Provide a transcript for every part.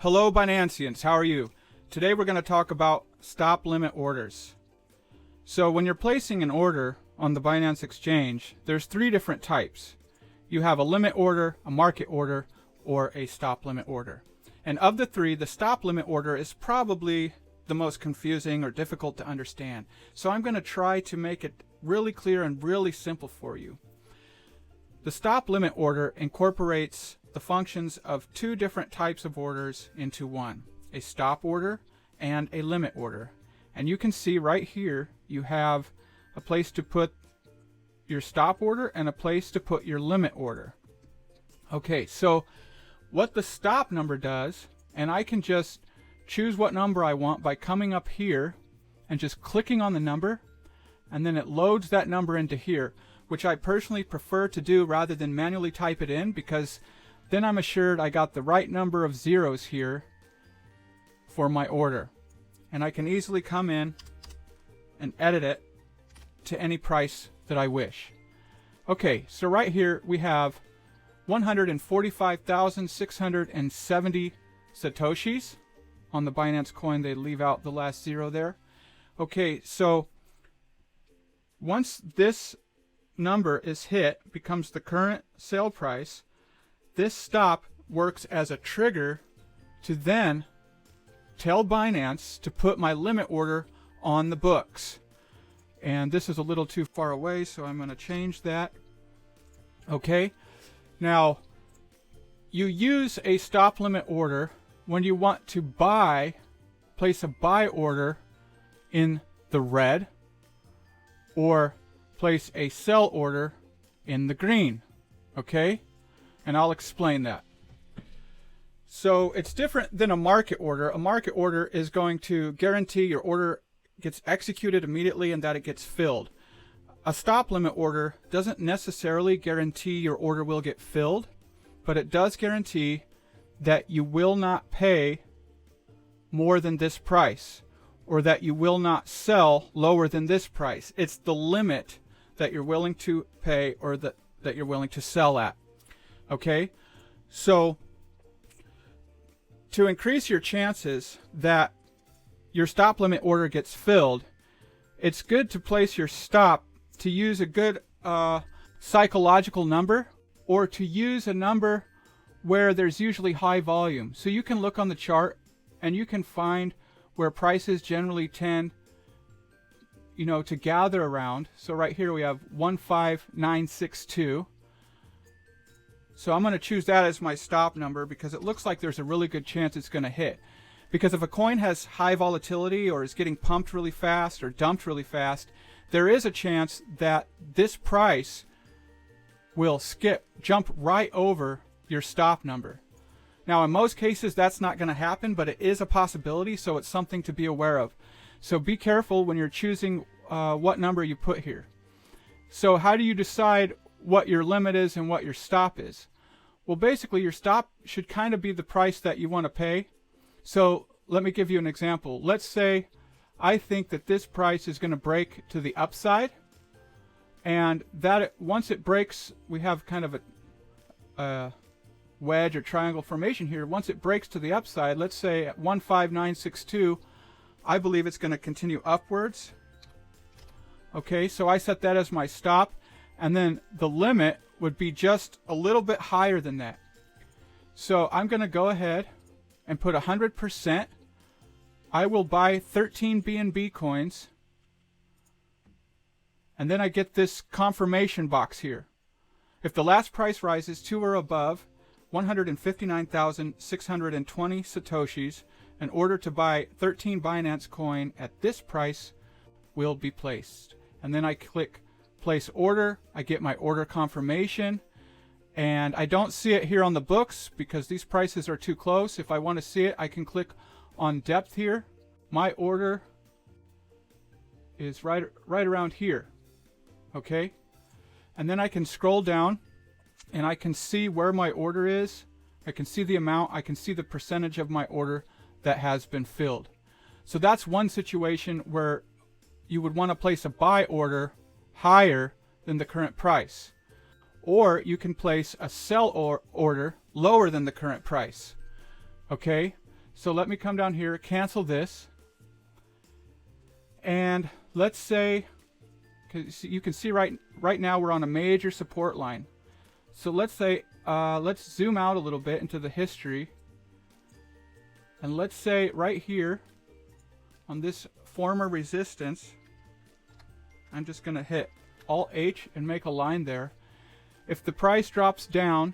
Hello Binanceans, how are you? Today we're going to talk about stop limit orders. So when you're placing an order on the Binance exchange, there's three different types. You have a limit order, a market order, or a stop limit order. And of the three, the stop limit order is probably the most confusing or difficult to understand. So I'm going to try to make it really clear and really simple for you. The stop limit order incorporates the functions of two different types of orders into one, a stop order and a limit order. And you can see right here you have a place to put your stop order and a place to put your limit order. Okay, so what the stop number does, and I can just choose what number I want by coming up here and just clicking on the number, and then it loads that number into here, which I personally prefer to do rather than manually type it in, because then I'm assured I got the right number of zeros here for my order. And I can easily come in and edit it to any price that I wish. Okay, so right here we have 145,670 Satoshis. On the Binance coin, they leave out the last zero there. Okay, so once this number is hit, becomes the current sale price, this stop works as a trigger to then tell Binance to put my limit order on the books. And this is a little too far away, so I'm going to change that. Okay, now you use a stop limit order when you want to place a buy order in the red, or place a sell order in the green. Okay, and I'll explain that. So it's different than a market order. A market order is going to guarantee your order gets executed immediately and that it gets filled. A stop limit order doesn't necessarily guarantee your order will get filled, but it does guarantee that you will not pay more than this price, or that you will not sell lower than this price. It's the limit that you're willing to pay, or that you're willing to sell at. Okay, so to increase your chances that your stop limit order gets filled, it's good to place your stop to use a good psychological number, or to use a number where there's usually high volume. So you can look on the chart and you can find where prices generally tend, to gather around. So right here we have 15962. So I'm going to choose that as my stop number because it looks like there's a really good chance it's going to hit. Because if a coin has high volatility, or is getting pumped really fast or dumped really fast, there is a chance that this price will jump right over your stop number. Now in most cases that's not going to happen, but it is a possibility, so it's something to be aware of. So be careful when you're choosing what number you put here. So how do you decide what your limit is and what your stop is? Well, basically your stop should kind of be the price that you want to pay. So let me give you an example. Let's say I think that this price is going to break to the upside, and that once it breaks, we have kind of a wedge or triangle formation here. Once it breaks to the upside, let's say at 15962, I believe it's going to continue upwards. Okay, so I set that as my stop, and then the limit would be just a little bit higher than that. So I'm going to go ahead and put 100%. I will buy 13 BNB coins, and then I get this confirmation box here. If the last price rises to or above 159,620 Satoshis, an order to buy 13 Binance coin at this price will be placed. And then I click place order. I get my order confirmation, and I don't see it here on the books because these prices are too close. If I want to see it, I can click on depth here. My order is right around here. Okay, and then I can scroll down and I can see where my order is. I can see the amount. I can see the percentage of my order that has been filled. So that's one situation where you would want to place a buy order higher than the current price. Or you can place a sell order lower than the current price. Okay, So let me come down here, cancel this, and let's say, because you can see right now we're on a major support line. So let's say, let's zoom out a little bit into the history, and let's say right here on this former resistance, I'm just going to hit Alt H and make a line there. If the price drops down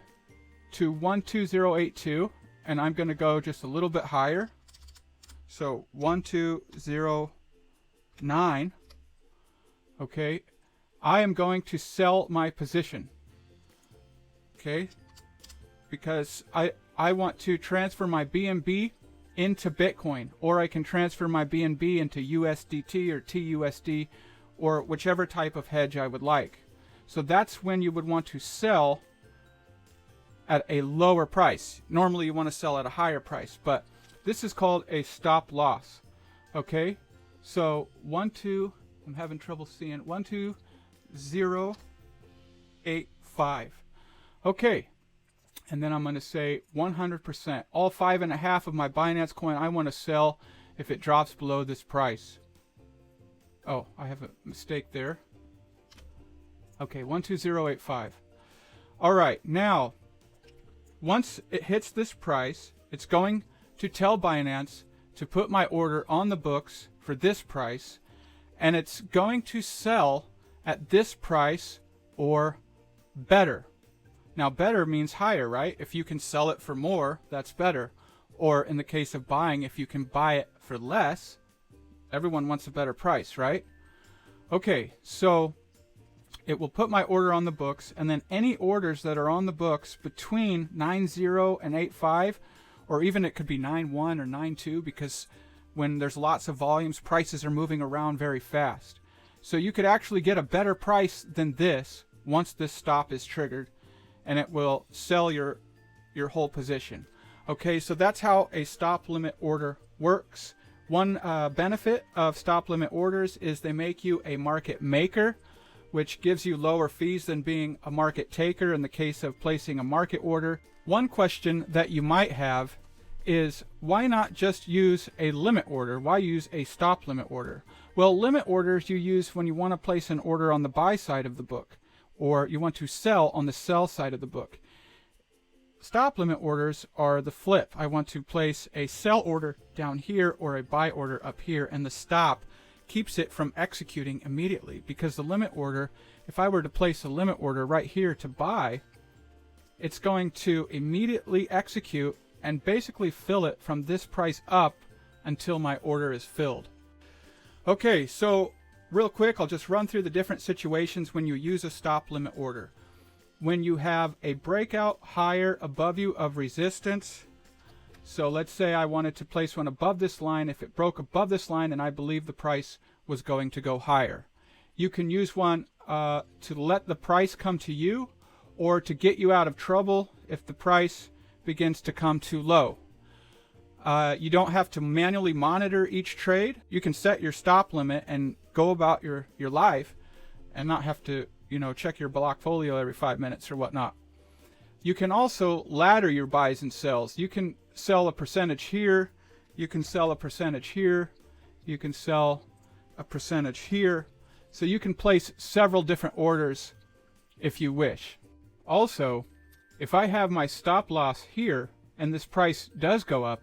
to 12082, and I'm going to go just a little bit higher, so 1209, okay, I am going to sell my position, okay, because I want to transfer my BNB into Bitcoin, or I can transfer my BNB into USDT or TUSD, or whichever type of hedge I would like. So that's when you would want to sell at a lower price. Normally you want to sell at a higher price, but this is called a stop loss. Okay, so I'm having trouble seeing 12085. Okay, and then I'm going to say 100%. All 5.5 of my Binance coin I want to sell if it drops below this price. Oh, I have a mistake there. Okay, 12085. All right, now once it hits this price, it's going to tell Binance to put my order on the books for this price, and it's going to sell at this price or better. Now, better means higher, right? If you can sell it for more, that's better. Or in the case of buying, if you can buy it for less, everyone wants a better price, right? Okay, so it will put my order on the books, and then any orders that are on the books between 90 and 85, or even it could be 91 or 92, because when there's lots of volumes, prices are moving around very fast. So you could actually get a better price than this once this stop is triggered, and it will sell your whole position. Okay, so that's how a stop limit order works. One benefit of stop limit orders is they make you a market maker, which gives you lower fees than being a market taker in the case of placing a market order. One question that you might have is, why not just use a limit order? Why use a stop limit order? Well, limit orders you use when you want to place an order on the buy side of the book, or you want to sell on the sell side of the book. Stop limit orders are the flip. I want to place a sell order down here or a buy order up here, and the stop keeps it from executing immediately, because the limit order, if I were to place a limit order right here to buy, it's going to immediately execute and basically fill it from this price up until my order is filled. Okay, so real quick, I'll just run through the different situations when you use a stop limit order. When you have a breakout higher above you of resistance, so let's say I wanted to place one above this line. If it broke above this line and I believe the price was going to go higher, you can use one to let the price come to you, or to get you out of trouble if the price begins to come too low. You don't have to manually monitor each trade. You can set your stop limit and go about your life and not have to, check your blockfolio every 5 minutes or whatnot. You can also ladder your buys and sells. You can sell a percentage here, you can sell a percentage here, you can sell a percentage here. So you can place several different orders if you wish. Also, if I have my stop loss here and this price does go up,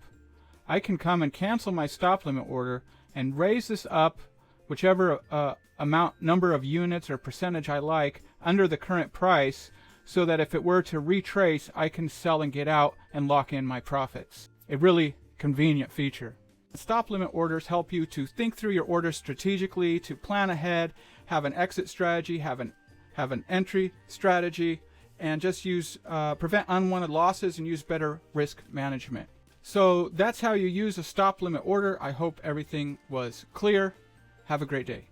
I can come and cancel my stop limit order and raise this up whichever number of units or percentage I like under the current price, so that if it were to retrace, I can sell and get out and lock in my profits. A really convenient feature. Stop limit orders help you to think through your orders strategically, to plan ahead, have an exit strategy, have an entry strategy, and just prevent unwanted losses and use better risk management. So that's how you use a stop limit order. I hope everything was clear. Have a great day.